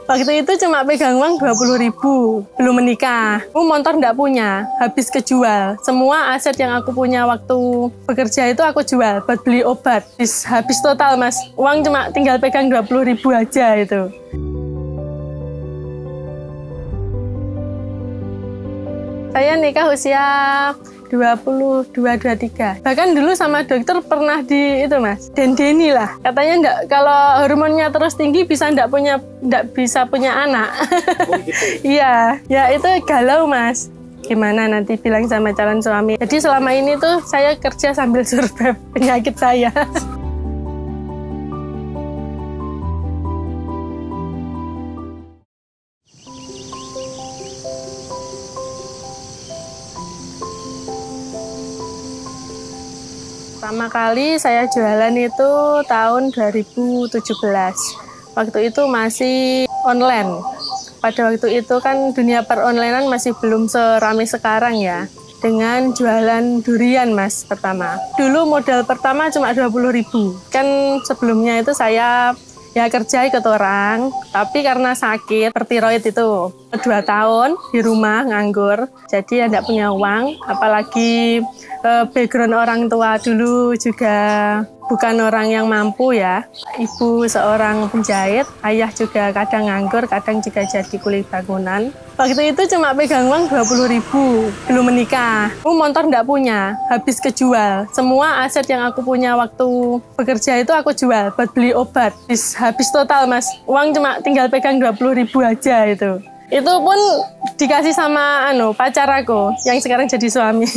Waktu itu cuma pegang uang 20.000, belum menikah. Aku motor nggak punya, habis kejual. Semua aset yang aku punya waktu bekerja itu aku jual buat beli obat. Habis total mas, uang cuma tinggal pegang 20.000 aja itu. Saya nikah usia 22-23. Bahkan dulu sama dokter pernah itu mas, dendeni lah. Katanya enggak, kalau hormonnya terus tinggi enggak bisa punya anak. Oh, gitu. Iya, ya itu galau mas. Gimana nanti bilang sama calon suami. Jadi selama ini tuh saya kerja sambil survive penyakit saya. Pertama kali saya jualan itu tahun 2017. Waktu itu masih online. Pada waktu itu kan dunia peronlinean masih belum seramai sekarang ya. Dengan jualan durian mas pertama. Dulu modal pertama cuma 20.000. Kan sebelumnya itu saya ya kerja ikut orang. Tapi karena sakit tiroid itu 2 tahun di rumah nganggur. Jadi ya enggak punya uang. Apalagi background orang tua dulu juga bukan orang yang mampu ya. Ibu seorang penjahit, ayah juga kadang nganggur, kadang juga jadi kuli bangunan. Waktu itu cuma pegang uang 20.000, belum menikah. Aku motor nggak punya, habis kejual. Semua aset yang aku punya waktu bekerja itu aku jual buat beli obat. Habis total mas, uang cuma tinggal pegang 20.000 aja itu. Itu pun dikasih sama pacar aku yang sekarang jadi suami.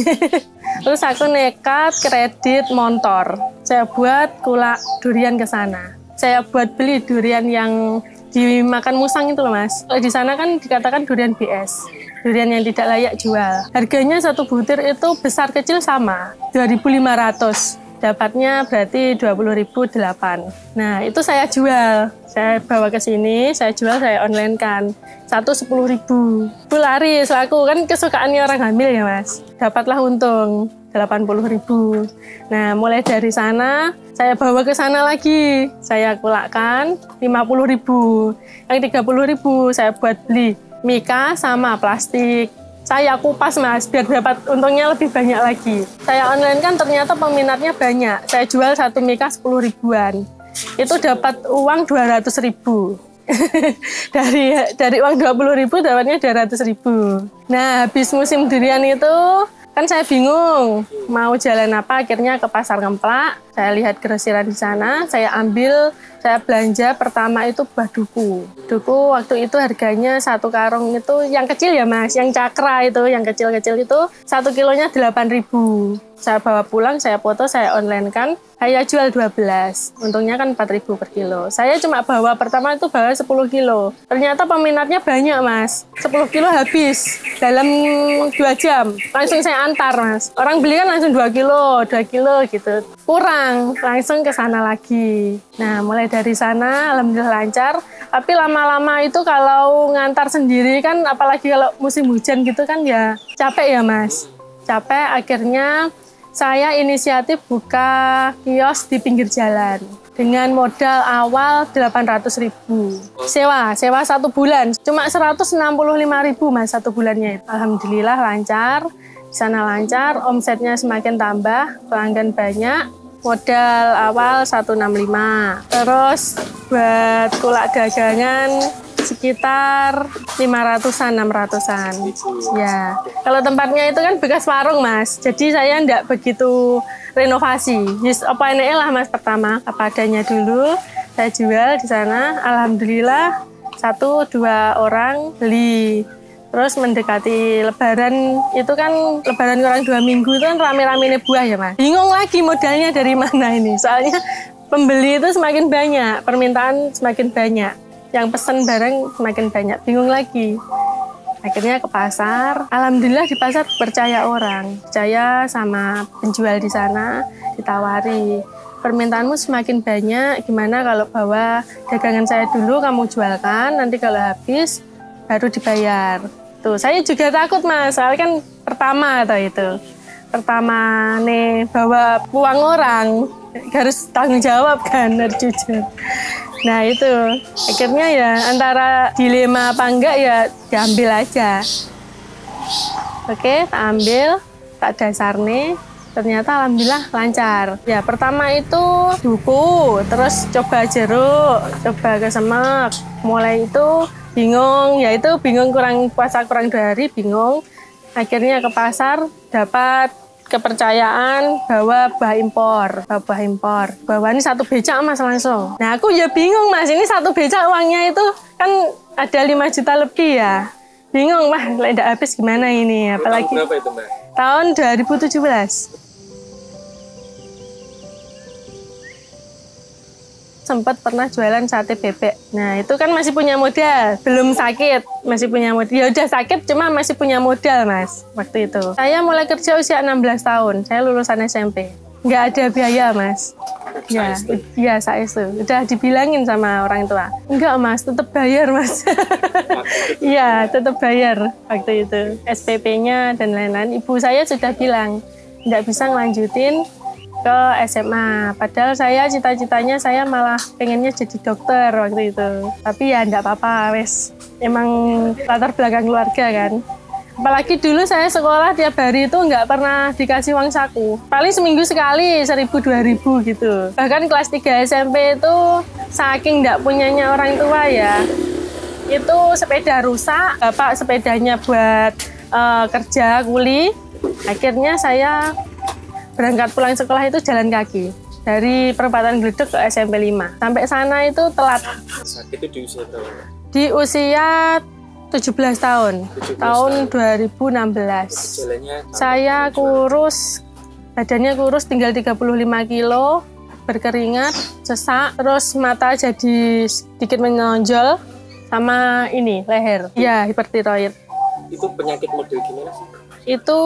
Terus aku nekat kredit motor. Saya buat kulak durian ke sana. Saya buat beli durian yang dimakan musang itu loh mas. Di sana kan dikatakan durian BS. Durian yang tidak layak jual. Harganya satu butir itu besar kecil sama. 2.500. Dapatnya berarti 20.008. Nah itu saya jual. Saya bawa ke sini, saya jual, saya online kan. Satu 10.000. Itu laris aku kan kesukaannya orang hamil ya mas. Dapatlah untung 80.000. Nah mulai dari sana saya bawa ke sana lagi. Saya kulakkan 50.000. Yang 30.000 saya buat beli mika sama plastik. Saya kupas mas, biar dapat untungnya lebih banyak lagi. Saya online kan ternyata peminatnya banyak. Saya jual satu mika 10 ribuan. Itu dapat uang 200.000. dari uang 20.000 dapatnya 200.000. Nah habis musim durian itu kan saya bingung mau jalan apa. Akhirnya ke Pasar Ngemplak. Saya lihat grosiran di sana. Saya ambil. Saya belanja pertama itu buah duku. Duku waktu itu harganya 1 karung itu yang kecil ya mas, yang cakra itu, yang kecil-kecil itu 1 kilonya 8.000. Saya bawa pulang, saya foto, saya online kan. Saya jual 12, untungnya kan 4.000 per kilo. Saya cuma bawa pertama itu bawa 10 kilo. Ternyata peminatnya banyak mas, 10 kilo habis dalam 2 jam. Langsung saya antar mas. Orang beli kan langsung 2 kilo gitu. Kurang, langsung ke sana lagi. Nah mulai dari sana alhamdulillah lancar. Tapi lama-lama itu kalau ngantar sendiri kan, apalagi kalau musim hujan gitu kan ya capek ya mas. Capek, akhirnya saya inisiatif buka kios di pinggir jalan. Dengan modal awal 800.000. Sewa 1 bulan. Cuma 165.000 mas 1 bulannya. Alhamdulillah lancar. Di sana lancar, omsetnya semakin tambah, pelanggan banyak. Modal awal 165. Terus buat kulak dagangan sekitar 500-an, 600-an. Ya, kalau tempatnya itu kan bekas warung mas. Jadi saya enggak begitu renovasi. Just apa ini lah mas pertama, apa adanya dulu. Saya jual di sana. Alhamdulillah 1-2 orang beli. Terus mendekati lebaran, itu kan lebaran kurang 2 minggu itu kan rame-rame buah ya mas. Bingung lagi modalnya dari mana ini. Soalnya pembeli itu semakin banyak, permintaan semakin banyak. Yang pesen barang semakin banyak, bingung lagi. Akhirnya ke pasar. Alhamdulillah di pasar percaya orang. Percaya sama penjual di sana, ditawari. Permintaanmu semakin banyak, gimana kalau bawa dagangan saya dulu kamu jualkan, nanti kalau habis baru dibayar. Tuh, saya juga takut mas, soalnya kan pertama atau itu. Pertama nih bawa uang orang, harus tanggung jawab kan, harus jujur. Nah itu, akhirnya ya antara dilema apa enggak ya diambil aja. Oke, tak ambil, tak dasar nih. Ternyata alhamdulillah lancar. Ya pertama itu duku, terus coba jeruk, coba kesemek. Mulai itu bingung, ya itu bingung puasa kurang 2 hari bingung. Akhirnya ke pasar dapat kepercayaan bahwa buah impor. Bahwa ini 1 becak mas langsung. Nah aku ya bingung mas, ini 1 becak uangnya itu kan ada 5 juta lebih ya. Bingung wah, tidak habis gimana ini? Apalagi tahun berapa itu mbak? Tahun 2017. Sempat pernah jualan sate bebek. Nah itu kan masih punya modal, belum sakit, masih punya modal. Ya udah sakit, cuma masih punya modal mas waktu itu. Saya mulai kerja usia 16 tahun, saya lulusan SMP. Nggak ada biaya mas. Ya saya itu. Udah dibilangin sama orang tua. Enggak mas, tetap bayar mas. Iya, tetap bayar waktu itu. SPP-nya dan lain-lain. Ibu saya sudah bilang, nggak bisa ngelanjutin ke SMA. Padahal saya cita-citanya saya malah pengennya jadi dokter waktu itu. Tapi ya enggak apa-apa, wes. Emang latar belakang keluarga kan. Apalagi dulu saya sekolah tiap hari itu nggak pernah dikasih uang saku. Paling seminggu sekali 1.000-2.000 gitu. Bahkan kelas 3 SMP itu saking nggak punyanya orang tua ya. Itu sepeda rusak, bapak sepedanya buat kerja kuli. Akhirnya saya berangkat pulang sekolah itu jalan kaki dari perempatan Gledek ke SMP 5. Sampai sana itu telat. Sakit itu di usia berapa? Di usia 17 tahun. Tahun 2016. Jalannya Saya kurus, badannya kurus tinggal 35 kilo, berkeringat, sesak, terus mata jadi sedikit menonjol sama ini leher. Ya, hipertiroid. Itu penyakit model gimana sih? Itu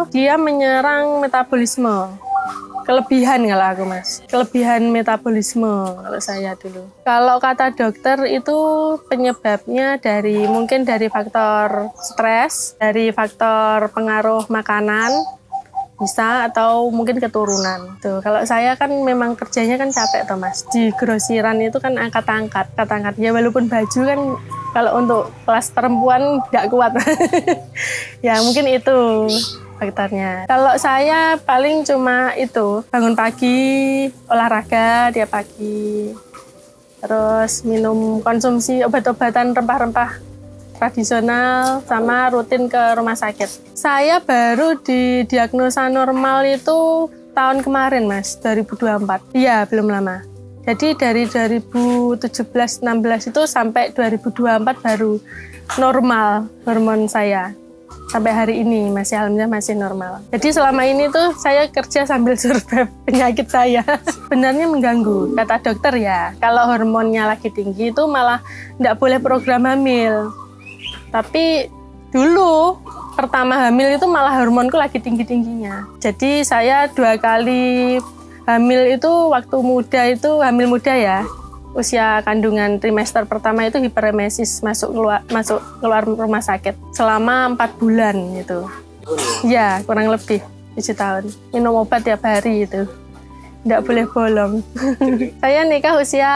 dia menyerang metabolisme. Kelebihan kalau aku mas, kelebihan metabolisme kalau saya dulu. Kalau kata dokter itu penyebabnya mungkin dari faktor stres, dari faktor pengaruh makanan, bisa atau mungkin keturunan. Tuh, kalau saya kan memang kerjanya kan capek toh mas. Di grosiran itu kan angkat-angkat. Ya walaupun baju kan kalau untuk kelas perempuan nggak kuat. Ya mungkin itu faktornya. Kalau saya paling cuma itu, bangun pagi, olahraga tiap pagi. Terus konsumsi obat-obatan rempah-rempah tradisional sama rutin ke rumah sakit. Saya baru didiagnosa normal itu tahun kemarin mas, 2024. Iya, belum lama. Jadi dari 2017-16 itu sampai 2024 baru normal hormon saya. Sampai hari ini alhamdulillah masih normal. Jadi selama ini tuh saya kerja sambil survive penyakit saya. Sebenarnya mengganggu, kata dokter ya. Kalau hormonnya lagi tinggi itu malah nggak boleh program hamil. Tapi dulu pertama hamil itu malah hormonku lagi tinggi-tingginya. Jadi saya 2 kali hamil itu waktu muda itu hamil muda ya. Usia kandungan trimester pertama itu hiperemesis masuk keluar rumah sakit selama 4 bulan gitu. Ya kurang lebih 7 tahun. Minum obat tiap hari itu. Nggak boleh bolong. Saya nikah usia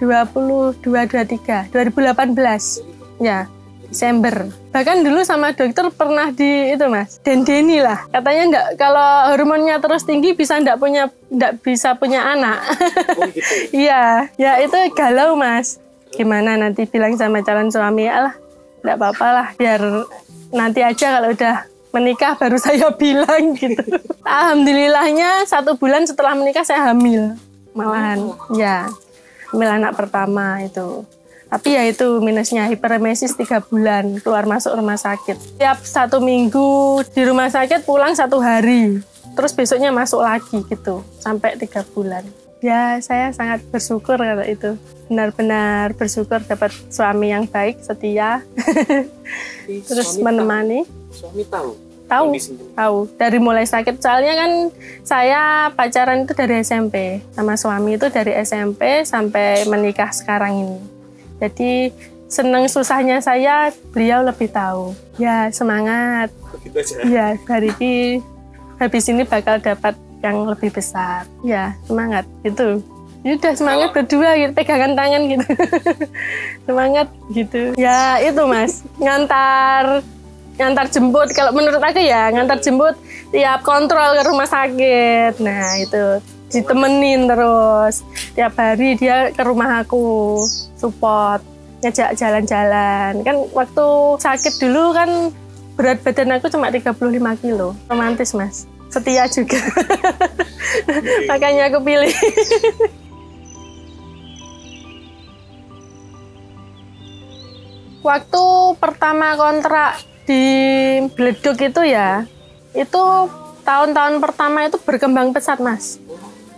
2018. Ya. Desember. Bahkan dulu sama dokter pernah dendeni lah. Katanya enggak, kalau hormonnya terus tinggi enggak bisa punya anak. Oh gitu. Iya, ya itu galau mas. Gimana nanti bilang sama calon suami, alah, enggak apa-apa lah, biar nanti aja kalau udah menikah baru saya bilang gitu. Alhamdulillahnya 1 bulan setelah menikah saya hamil. Malahan, ya, hamil anak pertama itu. Tapi ya itu minusnya hiperemesis 3 bulan keluar masuk rumah sakit. Tiap 1 minggu di rumah sakit pulang 1 hari. Terus besoknya masuk lagi gitu sampai 3 bulan. Ya saya sangat bersyukur kalau itu. Benar-benar bersyukur dapat suami yang baik, setia. Terus menemani. Suami tahu? Tahu. Dari mulai sakit. Soalnya kan saya pacaran itu dari SMP. Sama suami itu dari SMP sampai menikah sekarang ini. Jadi senang susahnya saya, beliau lebih tahu. Ya semangat. Begitu aja. Ya habis ini bakal dapat yang lebih besar. Ya semangat gitu. udah semangat berdua gitu, pegangan tangan gitu. Semangat gitu. Ya itu Mas, ngantar jemput, kalau menurut aku ya ngantar jemput tiap kontrol ke rumah sakit. Nah itu ditemenin terus tiap hari dia ke rumah aku, support, ngajak jalan-jalan. Kan waktu sakit dulu kan berat badan aku cuma 35 kilo. Romantis Mas, setia juga. Makanya aku pilih. Waktu pertama kontrak di Bledug itu ya, itu tahun-tahun pertama itu berkembang pesat Mas.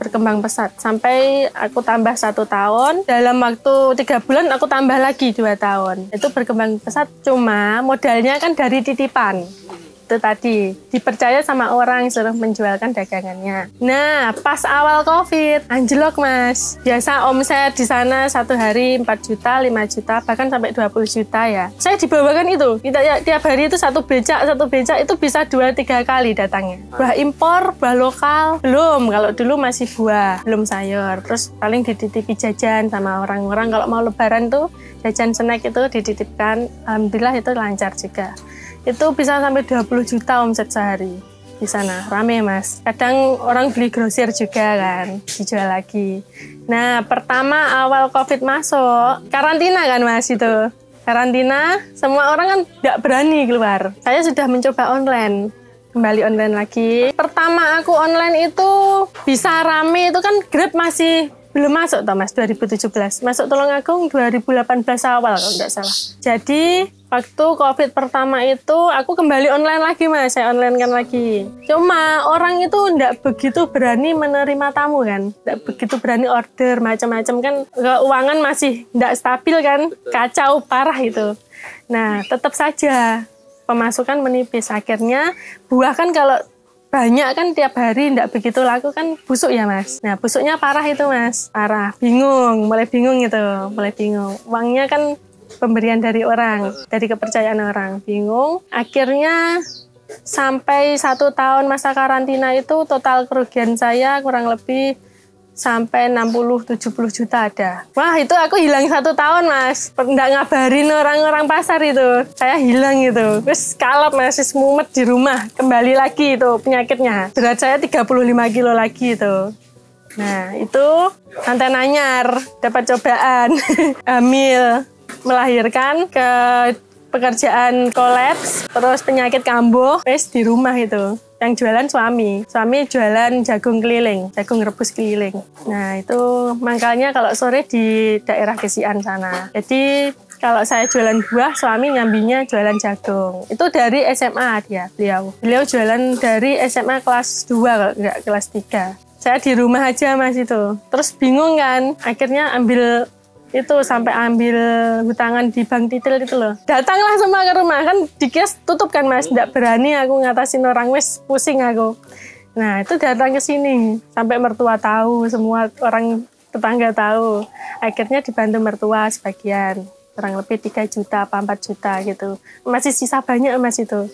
Berkembang pesat sampai aku tambah 1 tahun, dalam waktu 3 bulan aku tambah lagi 2 tahun. Itu berkembang pesat, cuma modalnya kan dari titipan. Itu tadi, dipercaya sama orang suruh menjualkan dagangannya. Nah, pas awal COVID, anjlok Mas. Biasa omset di sana 1 hari 4 juta, 5 juta, bahkan sampai 20 juta ya. Saya dibawakan itu, tiap hari itu satu becak itu bisa 2-3 kali datangnya. Buah impor, buah lokal, belum. Kalau dulu masih buah, belum sayur. Terus paling dititipi jajan sama orang-orang. Kalau mau lebaran tuh, jajan snack itu dititipkan. Alhamdulillah itu lancar juga. Itu bisa sampai 20 juta omset sehari di sana. Rame Mas. Kadang orang beli grosir juga kan, dijual lagi. Nah, pertama awal COVID masuk, karantina kan Mas itu. Karantina, semua orang kan tidak berani keluar. Saya sudah mencoba online, kembali online lagi. Pertama aku online itu bisa rame itu kan Grab masih belum masuk toh Mas, 2017. Masuk Tulungagung 2018 awal kalau tidak salah. Jadi waktu COVID pertama itu aku kembali online lagi Mas, saya online kan lagi. Cuma orang itu tidak begitu berani menerima tamu kan, tidak begitu berani order macam-macam kan, keuangan masih tidak stabil kan, kacau parah itu. Nah tetap saja pemasukan menipis. Akhirnya buah kan kalau banyak kan tiap hari tidak begitu laku kan busuk ya Mas. Nah busuknya parah itu Mas, parah, mulai bingung itu, mulai bingung. Uangnya kan pemberian dari orang, dari kepercayaan orang, bingung. Akhirnya sampai 1 tahun masa karantina itu total kerugian saya kurang lebih sampai 60-70 juta ada. Wah itu aku hilang 1 tahun Mas, nggak ngabarin orang-orang pasar itu, saya hilang itu. Terus kalap Mas, mumet di rumah, kembali lagi itu penyakitnya. Berat saya 35 kilo lagi itu. Nah itu Santen Anyar, dapat cobaan, hamil, melahirkan, ke pekerjaan kolaps, terus penyakit kambuh, wes di rumah itu. Yang jualan suami jualan jagung keliling, jagung rebus keliling. Nah itu mangkalnya kalau sore di daerah Gesian sana. Jadi kalau saya jualan buah, suami nyambinya jualan jagung. Itu dari SMA beliau jualan dari SMA kelas 2 kalau enggak kelas 3. Saya di rumah aja Mas itu. Terus bingung kan, akhirnya ambil itu sampai ambil hutangan di Bank Titil itu loh. Datanglah semua ke rumah, kan di kios tutup kan Mas, tidak berani aku ngatasin orang, wes pusing aku. Nah itu datang ke sini, sampai mertua tahu, semua orang tetangga tahu. Akhirnya dibantu mertua sebagian, kurang lebih 3 juta apa 4 juta gitu. Masih sisa banyak Mas itu,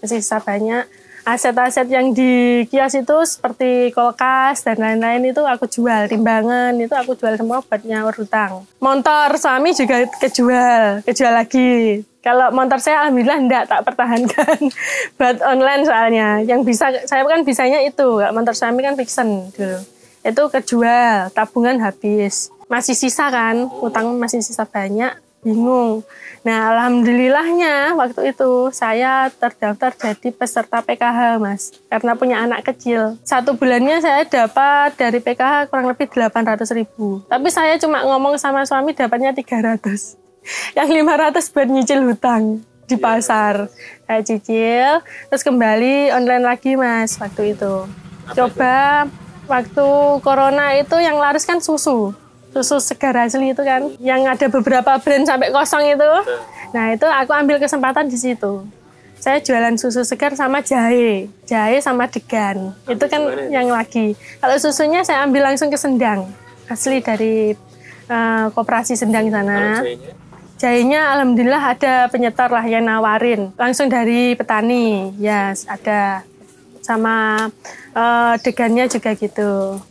masih sisa banyak. Aset-aset yang di kios itu seperti kulkas dan lain-lain itu aku jual, timbangan itu aku jual semua buat nyaur hutang. Motor suami juga kejual lagi. Kalau motor saya alhamdulillah enggak, tak pertahankan buat online soalnya. Yang bisa saya kan bisanya itu, motor suami kan fiction dulu. Itu kejual, tabungan habis. Masih sisa kan, hutang masih sisa banyak, bingung. Nah, alhamdulillahnya waktu itu saya terdaftar jadi peserta PKH, Mas. Karena punya anak kecil. 1 bulannya saya dapat dari PKH kurang lebih 800.000. Tapi saya cuma ngomong sama suami dapatnya 300. Yang 500 buat nyicil hutang di pasar. Saya cicil, terus kembali online lagi, Mas, waktu itu. Coba waktu corona itu yang laris kan susu segar asli itu kan, yang ada beberapa brand sampai kosong itu. Nah itu aku ambil kesempatan di situ. Saya jualan susu segar sama jahe sama degan. Itu kan yang lagi. Kalau susunya saya ambil langsung ke Sendang, asli dari koperasi Sendang sana. Jahenya alhamdulillah ada penyetor lah yang nawarin, langsung dari petani, ya ada. Sama degannya juga gitu.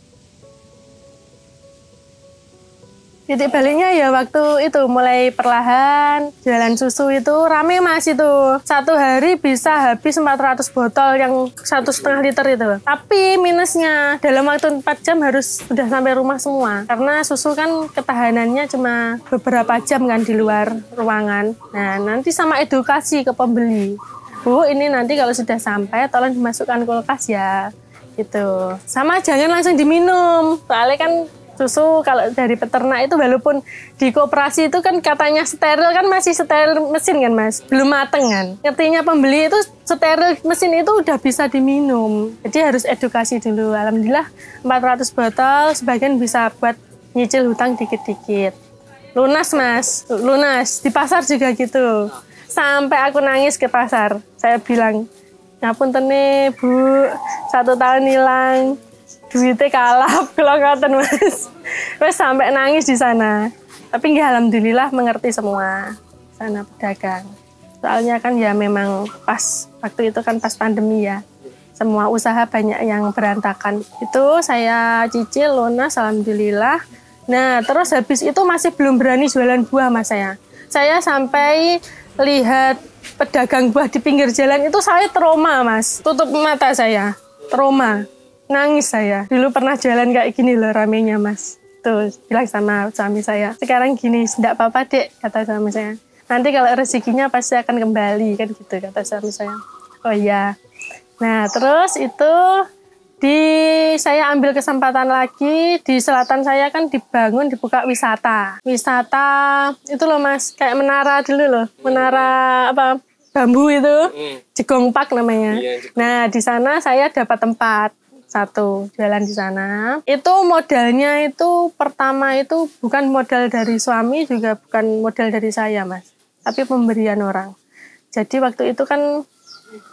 Titik baliknya ya waktu itu mulai perlahan jualan susu itu rame Mas itu. Satu hari bisa habis 400 botol yang 1,5 liter itu. Tapi minusnya dalam waktu 4 jam harus sudah sampai rumah semua. Karena susu kan ketahanannya cuma beberapa jam kan di luar ruangan. Nah nanti sama edukasi ke pembeli. Bu ini nanti kalau sudah sampai tolong dimasukkan kulkas ya. Gitu. Sama jangan langsung diminum. Soalnya kan susu kalau dari peternak itu walaupun di koperasi itu kan katanya steril kan masih steril mesin kan Mas, belum mateng kan. Ngertinya pembeli itu steril mesin itu udah bisa diminum. Jadi harus edukasi dulu. Alhamdulillah 400 botol sebagian bisa buat nyicil hutang dikit-dikit. Lunas Mas, lunas. Di pasar juga gitu. Sampai aku nangis ke pasar. Saya bilang, ngapunten nih Bu, 1 tahun hilang. Duitnya kalap, kalau ngoten Mas. Wes sampai nangis di sana. Tapi nggih alhamdulillah mengerti semua sana pedagang. Soalnya kan ya memang pas waktu itu kan pas pandemi ya. Semua usaha banyak yang berantakan. Itu saya cicil lunas alhamdulillah. Nah, terus habis itu masih belum berani jualan buah Mas saya. Saya sampai lihat pedagang buah di pinggir jalan itu saya trauma Mas. Tutup mata saya. Trauma. Nangis saya. Dulu pernah jalan kayak gini loh ramenya Mas. Tuh, bilang sama suami saya. Sekarang gini, enggak apa-apa Dek, kata suami saya. Nanti kalau rezekinya pasti akan kembali, kan gitu kata suami saya. Oh iya. Nah, terus itu saya ambil kesempatan lagi. Di selatan saya kan dibuka wisata. Wisata, itu loh Mas, kayak menara dulu loh. Menara apa? Bambu itu. Jegong Park namanya. Nah, di sana saya dapat tempat. Satu, jualan di sana. Itu modalnya itu pertama itu bukan modal dari suami, juga bukan modal dari saya, Mas. Tapi pemberian orang. Jadi waktu itu kan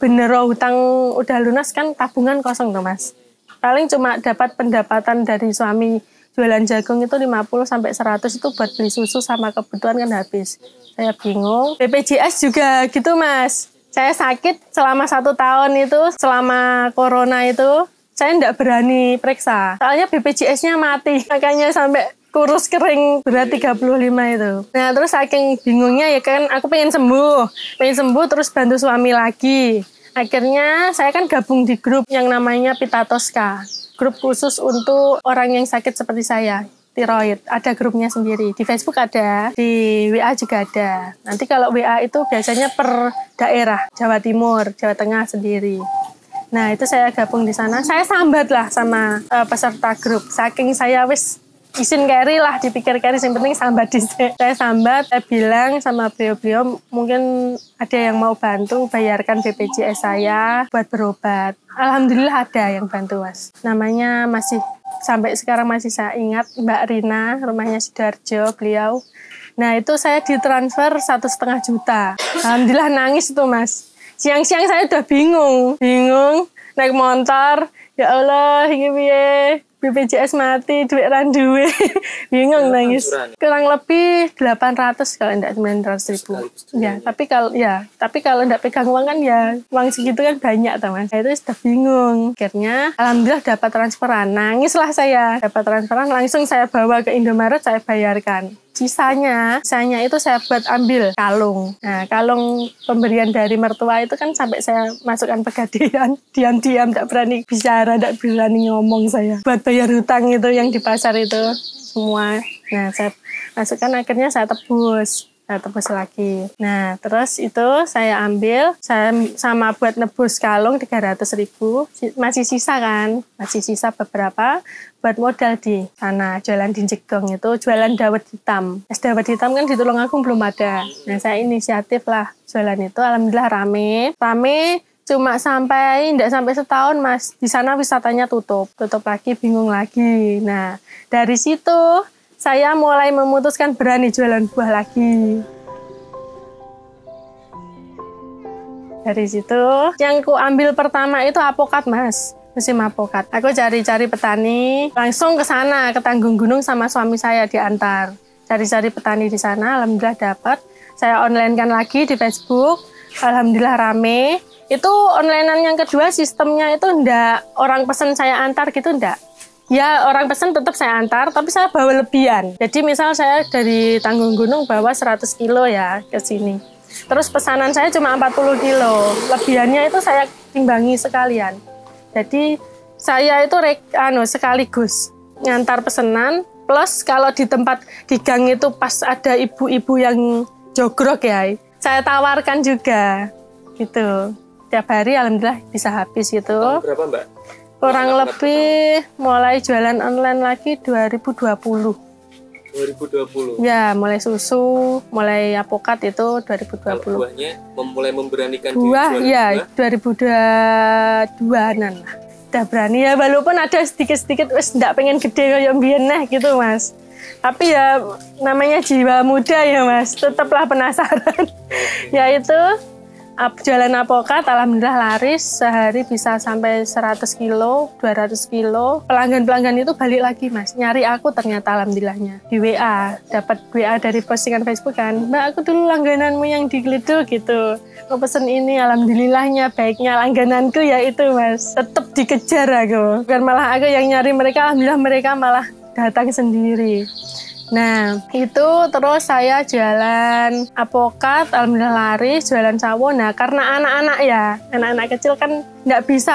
bener hutang udah lunas kan tabungan kosong tuh, Mas. Paling cuma dapat pendapatan dari suami jualan jagung itu 50 sampai 100 itu buat beli susu sama kebutuhan kan habis. Saya bingung. BPJS juga gitu, Mas. Saya sakit selama 1 tahun itu, selama corona itu. Saya enggak berani periksa. Soalnya BPJS-nya mati. Makanya sampai kurus kering berat 35 itu. Nah terus saking bingungnya ya kan aku pengen sembuh terus bantu suami lagi. Akhirnya saya kan gabung di grup yang namanya Pitatoska. Grup khusus untuk orang yang sakit seperti saya. Tiroid. Ada grupnya sendiri. Di Facebook ada, di WA juga ada. Nanti kalau WA itu biasanya per daerah. Jawa Timur, Jawa Tengah sendiri. Nah itu saya gabung di sana, saya sambat lah sama peserta grup. Saking saya wis izin carry lah, dipikir carry, yang penting sambat di sini. Saya sambat, saya bilang sama beliau-beliau mungkin ada yang mau bantu bayarkan BPJS saya buat berobat. Alhamdulillah ada yang bantu Mas. Namanya masih sampai sekarang masih saya ingat, Mbak Rina, rumahnya Sidoarjo beliau. Nah itu saya ditransfer 1,5 juta. Alhamdulillah nangis tuh Mas. Siang-siang saya udah bingung naik motor, ya Allah ini piye BPJS mati, duit randuwe. Bingung nangis. Kurang lebih 800 kalau enggak 900.000. Ya, tapi kalau enggak pegang uang kan ya uang segitu kan banyak tuh Mas. Saya itu sudah bingung. Akhirnya alhamdulillah dapat transferan. Nangislah saya. Dapat transferan langsung saya bawa ke Indomaret, saya bayarkan. Sisanya itu saya buat ambil kalung. Nah, kalung pemberian dari mertua itu kan sampai saya masukkan pegadaian. Diam-diam, tak berani bicara, tak berani ngomong saya. Buat bayar hutang itu yang di pasar itu semua. Nah, saya masukkan akhirnya saya tebus lagi. Nah, terus itu saya ambil, saya sama buat nebus kalung 300.000. Masih sisa kan? Masih sisa beberapa buat modal di sana. Jualan di Jegong itu, jualan dawet hitam. Es dawet hitam kan di Tulungagung belum ada. Nah, saya inisiatif lah jualan itu. Alhamdulillah rame. Cuma enggak sampai setahun Mas. Di sana wisatanya tutup lagi, bingung lagi. Nah, dari situ saya mulai memutuskan berani jualan buah lagi. Dari situ, yang ku ambil pertama itu apokat Mas, musim apokat. Aku cari-cari petani, langsung ke sana, ke Tanggung Gunung sama suami saya diantar. Cari-cari petani di sana, alhamdulillah dapat. Saya online-kan lagi di Facebook, alhamdulillah rame. Itu online-an yang kedua sistemnya itu enggak orang pesen saya antar gitu enggak. Ya, orang pesan tetap saya antar, tapi saya bawa lebihan. Jadi misal saya dari Tanggung Gunung bawa 100 kilo ya ke sini. Terus pesanan saya cuma 40 kilo. Lebihannya itu saya timbangi sekalian. Jadi saya itu sekaligus ngantar pesanan. Plus kalau di tempat di gang itu pas ada ibu-ibu yang jogrok ya, saya tawarkan juga gitu. Tiap hari alhamdulillah bisa habis gitu. Tahun berapa Mbak? Kurang lebih mulai jualan online lagi 2020. 2020. Ya, mulai susu, mulai apokat itu 2020. Kalau buahnya mulai memberanikan Buah diri jualan ya 2022-an lah. Udah berani ya, walaupun ada sedikit-sedikit wis ndak pengen gede kayak mbiyen gitu Mas. Tapi ya namanya jiwa muda ya Mas, tetaplah penasaran. Ya itu jualan apokat, alhamdulillah laris, sehari bisa sampai 100 kilo, 200 kilo. Pelanggan-pelanggan itu balik lagi Mas, nyari aku ternyata alhamdulillahnya. Di WA, dapat WA dari postingan Facebook kan, Mbak aku dulu langgananmu yang di Gledok gitu. Mau pesen ini, alhamdulillahnya baiknya langgananku ya itu Mas. Tetap dikejar aku, bukan malah aku yang nyari mereka, alhamdulillah mereka malah datang sendiri. Nah, itu terus saya jualan apokat, alhamdulillah laris, jualan sawo. Nah, karena anak-anak kecil kan nggak bisa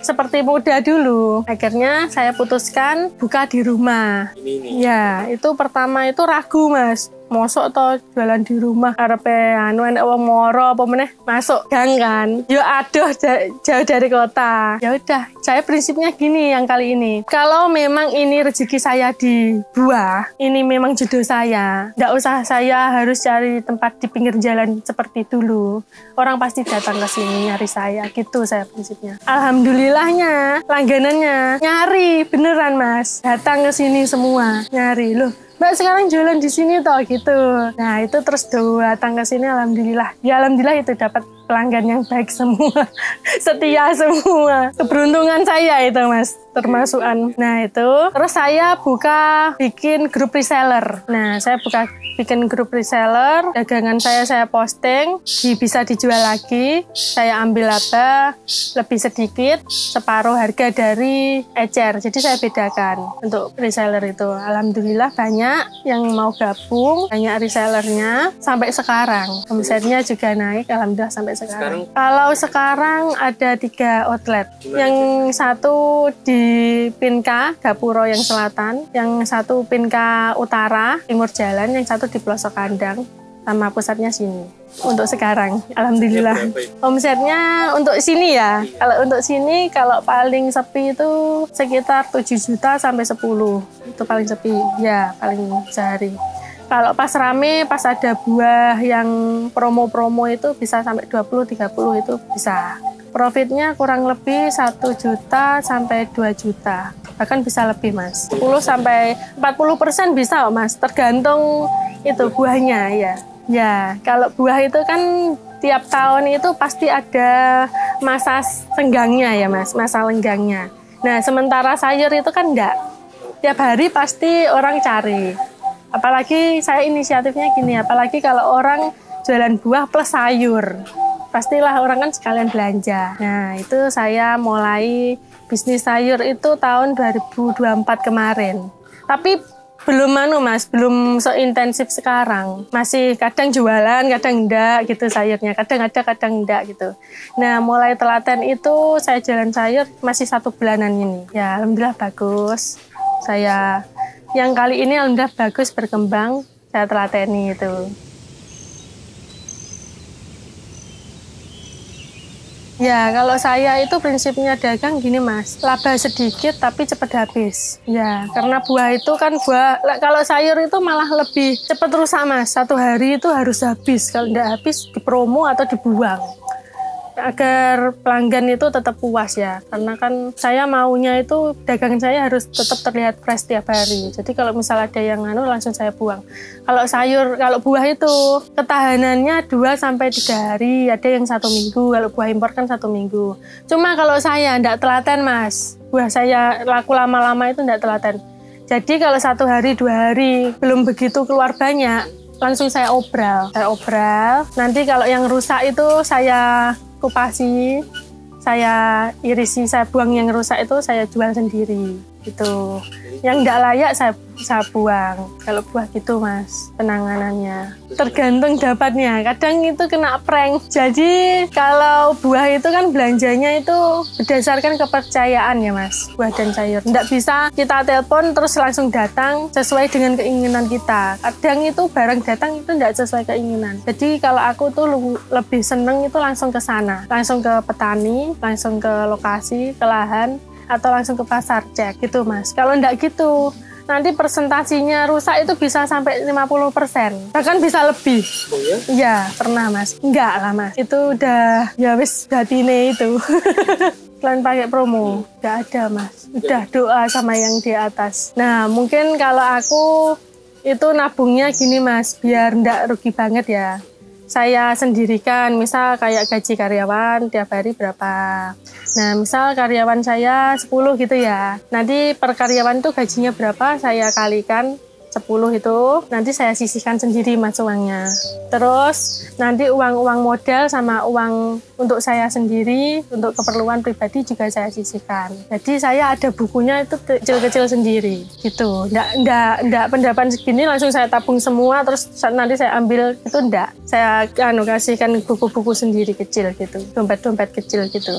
seperti muda dulu. Akhirnya saya putuskan buka di rumah. Ini. Ya, itu pertama itu ragu Mas. Mosok toh jualan di rumah arepe enek wong moro apa meneh masuk gang kan. Yo aduh jauh dari kota. Ya udah, saya prinsipnya gini yang kali ini. Kalau memang ini rezeki saya di buah, ini memang jodoh saya. Nggak usah saya harus cari tempat di pinggir jalan seperti dulu. Orang pasti datang ke sini nyari saya, gitu saya prinsipnya. Alhamdulillahnya langganannya nyari beneran Mas. Datang ke sini semua nyari loh. Mbak sekarang jualan di sini toh gitu. Nah itu terus datang ke sini alhamdulillah. Ya alhamdulillah itu dapat pelanggan yang baik semua, setia semua. Keberuntungan saya itu Mas, termasukan. Nah itu terus saya bikin grup reseller. Nah saya bikin grup reseller, dagangan saya posting, bisa dijual lagi. Saya ambil lebih sedikit, separuh harga dari ecer. Jadi saya bedakan untuk reseller itu. Alhamdulillah banyak yang mau gabung, banyak resellernya sampai sekarang. Omsetnya juga naik, alhamdulillah sampai sekarang. Kalau sekarang ada 3 outlet. Yang satu di Pinka, Gapuro yang selatan, yang satu Pinka Utara, timur jalan, yang satu di pelosok kandang, sama pusatnya sini. Untuk sekarang, alhamdulillah. Omsetnya untuk sini ya. Kalau untuk sini, kalau paling sepi itu sekitar 7 juta sampai 10. Itu paling sepi, ya paling sehari. Kalau pas rame, pas ada buah yang promo-promo itu bisa sampai 20-30 itu bisa. Profitnya kurang lebih 1 juta sampai 2 juta. Bahkan bisa lebih Mas. 10 sampai 40% bisa Mas, tergantung itu buahnya ya. Ya, kalau buah itu kan tiap tahun itu pasti ada masa senggangnya ya Mas, masa lenggangnya. Nah, sementara sayur itu kan enggak. Tiap hari pasti orang cari. Apalagi saya inisiatifnya gini, apalagi kalau orang jualan buah plus sayur. Pastilah orang kan sekalian belanja. Nah, itu saya mulai bisnis sayur itu tahun 2024 kemarin. Tapi belum Mas, belum seintensif sekarang. Masih kadang jualan, kadang enggak gitu sayurnya. Kadang ada, kadang enggak gitu. Nah, mulai telaten itu saya jualan sayur masih 1 bulanan ini. Ya, alhamdulillah bagus. Saya yang kali ini alhamdulillah bagus berkembang, saya telateni itu. Ya, kalau saya itu prinsipnya dagang gini Mas, laba sedikit tapi cepat habis. Ya, karena buah itu kan kalau sayur itu malah lebih cepat rusak Mas. 1 hari itu harus habis, kalau tidak habis dipromo atau dibuang. Agar pelanggan itu tetap puas ya, karena kan saya maunya itu dagangan saya harus tetap terlihat fresh tiap hari. Jadi kalau misal ada yang langsung saya buang. Kalau buah itu ketahanannya 2-3 hari, ada yang 1 minggu. Kalau buah impor kan 1 minggu. Cuma kalau saya enggak telaten Mas, buah saya laku lama-lama itu enggak telaten. Jadi kalau 1 hari 2 hari belum begitu keluar banyak, langsung saya obral. Nanti kalau yang rusak itu saya kupasi, saya irisi, saya buang yang rusak itu saya jual sendiri Itu yang nggak layak saya buang. Kalau buah gitu mas, penanganannya tergantung dapatnya. Kadang itu kena prank. Jadi kalau buah itu kan belanjanya itu berdasarkan kepercayaan ya mas, buah dan sayur. Nggak bisa kita telepon terus langsung datang sesuai dengan keinginan kita. Kadang itu barang datang itu nggak sesuai keinginan. Jadi kalau aku tuh lebih seneng itu langsung ke sana, langsung ke petani, langsung ke lokasi, ke lahan, atau langsung ke pasar cek gitu mas. Kalau nggak gitu nanti presentasinya rusak itu bisa sampai 50%, bahkan bisa lebih. Oh ya? Iya, pernah mas. Enggak lah mas, itu udah ya wis batine itu. Selain pakai promo, nggak ada mas. Udah doa sama yang di atas. Nah mungkin kalau aku itu nabungnya gini mas, biar nggak rugi banget ya. Saya sendirikan, misal kayak gaji karyawan tiap hari berapa. Nah, misal karyawan saya 10 gitu ya. Nanti per karyawan itu gajinya berapa, saya kalikan 10 itu, nanti saya sisihkan sendiri mas uangnya. Terus nanti uang modal sama uang untuk saya sendiri, untuk keperluan pribadi juga saya sisihkan. Jadi saya ada bukunya itu kecil-kecil sendiri gitu. Nggak pendapat segini langsung saya tabung semua terus nanti saya ambil, itu enggak. Saya kasihkan buku-buku sendiri kecil gitu, dompet-dompet kecil gitu.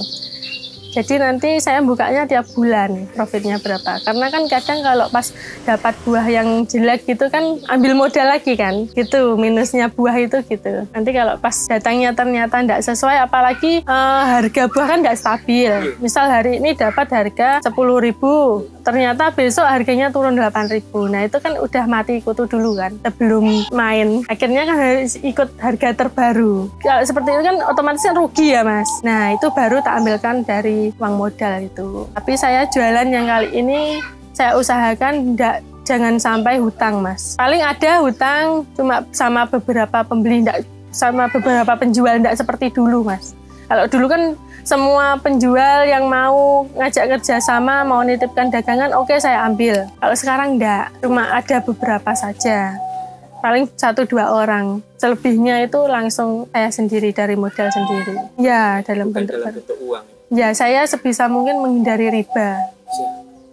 Jadi nanti saya bukanya tiap bulan profitnya berapa. Karena kan kadang kalau pas dapat buah yang jelek gitu kan ambil modal lagi kan. Gitu minusnya buah itu gitu. Nanti kalau pas datangnya ternyata tidak sesuai, apalagi harga buah kan tidak stabil. Misal hari ini dapat harga 10.000, ternyata besok harganya turun 8.000. Nah itu kan udah mati kutu dulu kan sebelum main. Akhirnya kan harus ikut harga terbaru. Kalau seperti itu kan otomatis kan rugi ya mas. Nah itu baru tak ambilkan dari uang modal itu. Tapi saya jualan yang kali ini saya usahakan jangan sampai hutang mas. Paling ada hutang cuma sama beberapa pembeli, sama beberapa penjual, tidak seperti dulu mas. Kalau dulu kan semua penjual yang mau ngajak kerjasama, mau nitipkan dagangan, oke saya ambil. Kalau sekarang enggak, cuma ada beberapa saja. Paling 1-2 orang. Selebihnya itu langsung saya sendiri dari modal sendiri. Ya, dalam bentuk uang. Ya, saya sebisa mungkin menghindari riba.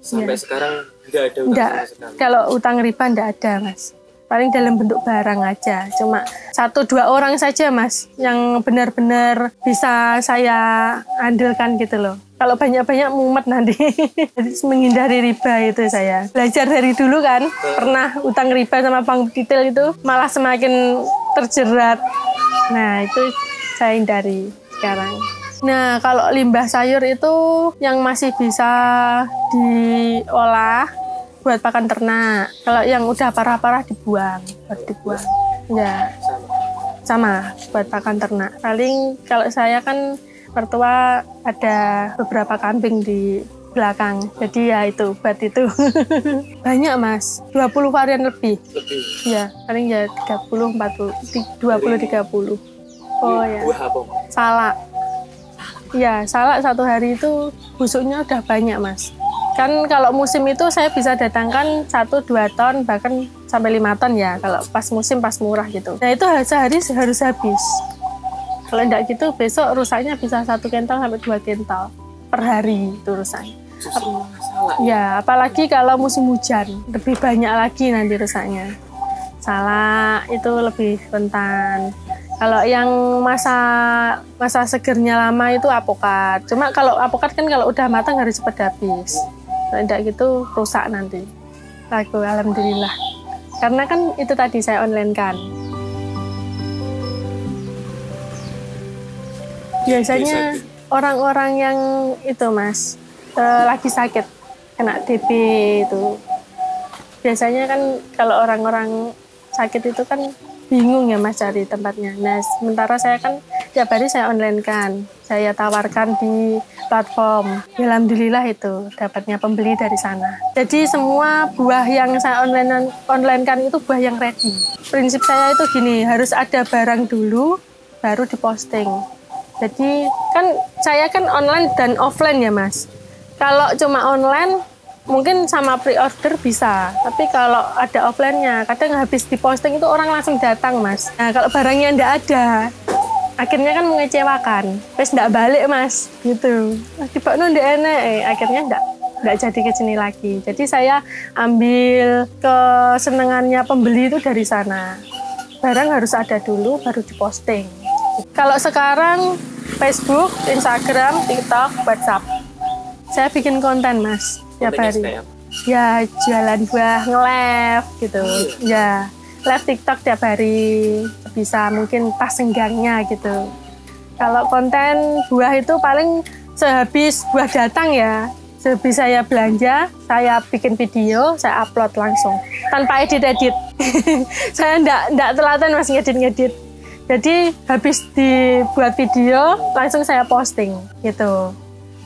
Sampai sekarang tidak ada utang sama sekali. Kalau utang riba tidak ada, Mas. Paling dalam bentuk barang aja. Cuma 1-2 orang saja, Mas, yang benar-benar bisa saya andalkan gitu loh. Kalau banyak-banyak mumet nanti. Jadi menghindari riba itu saya. Belajar dari dulu kan, pernah utang riba sama bank detail itu malah semakin terjerat. Nah, itu saya hindari sekarang. Nah, kalau limbah sayur itu yang masih bisa diolah buat pakan ternak. Kalau yang udah parah-parah dibuang, buat dibuang. Ya, sama buat pakan ternak. Paling kalau saya kan mertua ada beberapa kambing di belakang. Jadi ya itu, buat itu. Banyak mas, 20 varian lebih. Ya, paling ya 30, 40, 20, 30. Oh ya. Buah apa? Salak. Ya, salak satu hari itu busuknya udah banyak mas. Kan kalau musim itu saya bisa datangkan 1-2 ton, bahkan sampai 5 ton ya. Kalau pas musim, pas murah gitu. Nah itu sehari harus habis. Kalau enggak gitu besok rusaknya bisa 1 kental sampai 2 kental per hari itu rusaknya. Ya, apalagi kalau musim hujan lebih banyak lagi nanti rusaknya. Salak itu lebih rentan. Kalau yang masa segernya lama itu apokat. Cuma kalau apokat kan kalau udah matang harus cepat habis. Kalau enggak gitu rusak nanti. Laku alhamdulillah. Karena kan itu tadi saya online kan. Biasanya orang-orang yang itu mas lagi sakit kena DB itu. Biasanya kan kalau orang-orang sakit itu kan bingung ya mas cari tempatnya. Nah sementara saya kan tiap hari saya online kan, saya tawarkan di platform. Alhamdulillah itu dapatnya pembeli dari sana. Jadi semua buah yang saya online kan itu buah yang ready. Prinsip saya itu gini, harus ada barang dulu baru diposting. Jadi kan saya kan online dan offline ya mas. Kalau cuma online mungkin sama pre-order bisa, tapi kalau ada offline-nya, kadang habis diposting itu orang langsung datang mas. Nah kalau barangnya ndak ada, akhirnya kan mengecewakan. Terus ndak balik mas, gitu. Tiba-tiba ndak enak, akhirnya nggak jadi ke sini lagi. Jadi saya ambil kesenangannya pembeli itu dari sana. Barang harus ada dulu baru diposting. Kalau sekarang Facebook, Instagram, TikTok, WhatsApp. Saya bikin konten Mas tiap hari. Ya jualan buah, nge-live gitu. Ya live TikTok tiap hari. Bisa mungkin pas senggangnya gitu. Kalau konten buah itu paling sehabis buah datang ya. Sehabis saya belanja, saya bikin video, saya upload langsung. Tanpa edit-edit. Saya enggak telaten Mas ngedit-ngedit. Jadi habis dibuat video, langsung saya posting gitu.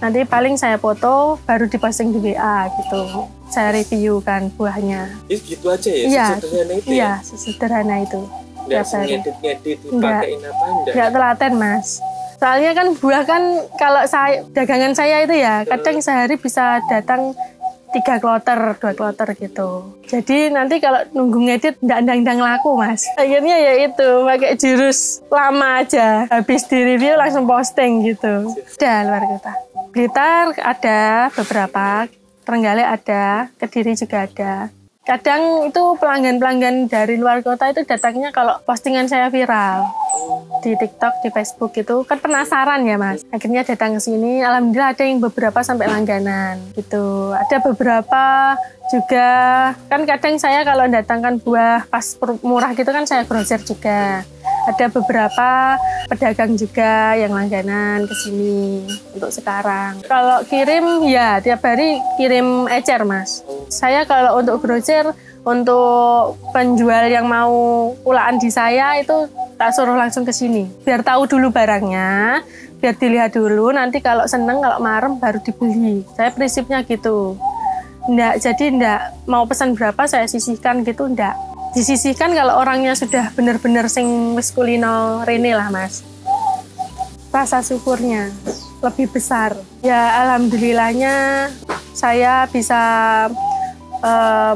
Nanti paling saya foto, baru diposting di WA gitu. Saya review kan buahnya. Gitu aja ya? Iya, sesederhana itu iya, sesederhana itu. Nggak ngedit-ngedit, dipakein apa enggak? Nggak telaten Mas. Soalnya kan buah kan, kalau saya dagangan saya itu ya, kadang sehari bisa datang 3 kloter, 2 kloter gitu. Jadi nanti kalau nunggu ngedit ndang laku Mas. Akhirnya ya itu pakai jurus lama aja. Habis di review langsung posting gitu. Udah luar kota. Blitar ada beberapa, Trenggalek ada, Kediri juga ada. Kadang itu pelanggan-pelanggan dari luar kota itu datangnya kalau postingan saya viral. Di TikTok, di Facebook itu kan penasaran ya Mas. Akhirnya datang ke sini, alhamdulillah ada yang beberapa sampai langganan gitu. Ada beberapa juga, kan kadang saya kalau datangkan buah pas murah gitu kan saya grosir juga. Ada beberapa pedagang juga yang langganan ke sini untuk sekarang. Kalau kirim ya tiap hari kirim ecer Mas. Saya kalau untuk grosir, untuk penjual yang mau pulaan di saya itu tak suruh langsung ke sini. Biar tahu dulu barangnya, biar dilihat dulu, nanti kalau seneng, kalau marem baru dibeli. Saya prinsipnya gitu. Jadi enggak mau pesan berapa saya sisihkan gitu, enggak. Disisihkan kalau orangnya sudah benar-benar sing wis kulino rene lah Mas. Rasa syukurnya lebih besar. Ya alhamdulillahnya saya bisa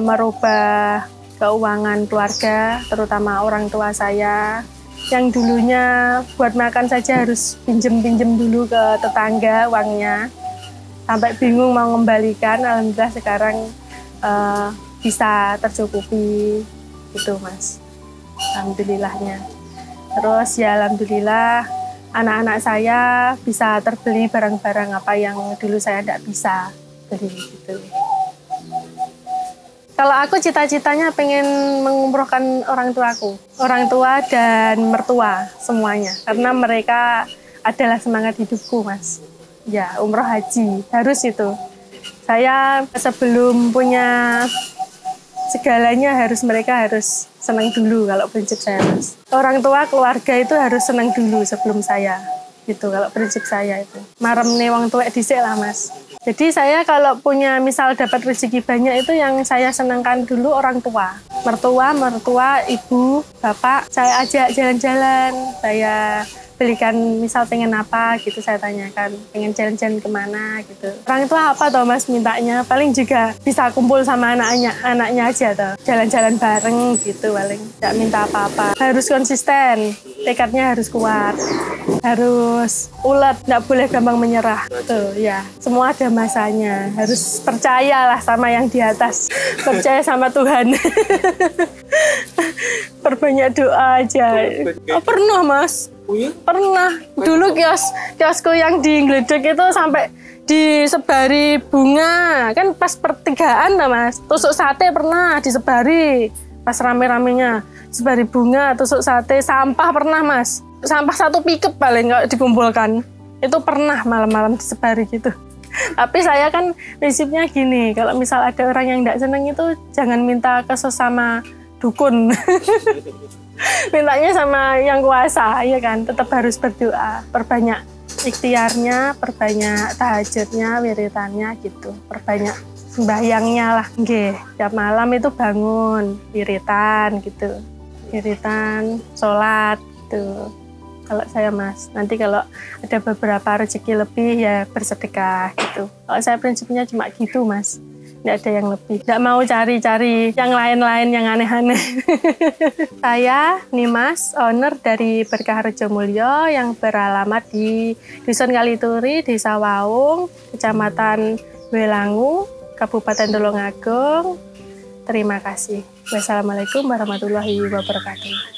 merubah keuangan keluarga, terutama orang tua saya yang dulunya buat makan saja harus pinjem-pinjem dulu ke tetangga uangnya, sampai bingung mau mengembalikan. Alhamdulillah sekarang bisa tercukupi gitu Mas, alhamdulillahnya. Terus ya alhamdulillah anak-anak saya bisa terbeli barang-barang apa yang dulu saya tidak bisa beli gitu. Kalau aku cita-citanya pengen mengumrohkan orang tuaku, orang tua dan mertua semuanya, karena mereka adalah semangat hidupku Mas. Ya umroh haji harus itu. Saya sebelum punya segalanya mereka harus senang dulu kalau prinsip saya Mas. Orang tua keluarga itu harus senang dulu sebelum saya. Gitu kalau prinsip saya itu. Marem nih wong tuwek dhisik lah Mas. Jadi saya kalau punya misal dapat rezeki banyak itu yang saya senangkan dulu orang tua. Mertua, ibu, bapak, saya ajak jalan-jalan. Saya belikan misal pengen apa gitu saya tanyakan. Pengen jalan-jalan kemana gitu. Orang tua apa toh Mas mintanya? Paling juga bisa kumpul sama anaknya aja toh. Jalan-jalan bareng gitu paling. Tidak minta apa-apa. Harus konsisten. Tekadnya harus kuat. Harus ulet, nggak boleh gampang menyerah. Tuh ya, semua ada masanya. Harus percayalah sama yang di atas, percaya sama Tuhan. Perbanyak doa aja. Oh, pernah Mas, pernah. Dulu kiosku yang di Gledek itu sampai disebari bunga. Kan pas pertigaan lah Mas, tusuk sate pernah disebari. Pas rame-ramenya, sebari bunga, tusuk sate, sampah pernah Mas. Sampah 1 pickup paling nggak dikumpulkan. Itu pernah malam-malam disebari gitu. Tapi saya kan prinsipnya gini, kalau misal ada orang yang nggak seneng itu jangan minta ke sesama dukun. Mintanya sama yang kuasa, ya kan? Tetap harus berdoa, perbanyak ikhtiarnya, perbanyak tahajudnya, wiritannya gitu, perbanyak sembahyangnya lah. Nggih, tiap malam itu bangun, wiritan gitu. Wiritan, sholat gitu. Kalau saya Mas, nanti kalau ada beberapa rezeki lebih ya bersedekah gitu. Kalau saya prinsipnya cuma gitu Mas, nggak ada yang lebih. Nggak mau cari-cari yang lain-lain yang aneh-aneh. Saya Nimas, owner dari Berkah Rejo Mulyo yang beralamat di Dusun Kalituri, Desa Waung, Kecamatan Welangu, Kabupaten Tulungagung. Terima kasih. Wassalamualaikum warahmatullahi wabarakatuh.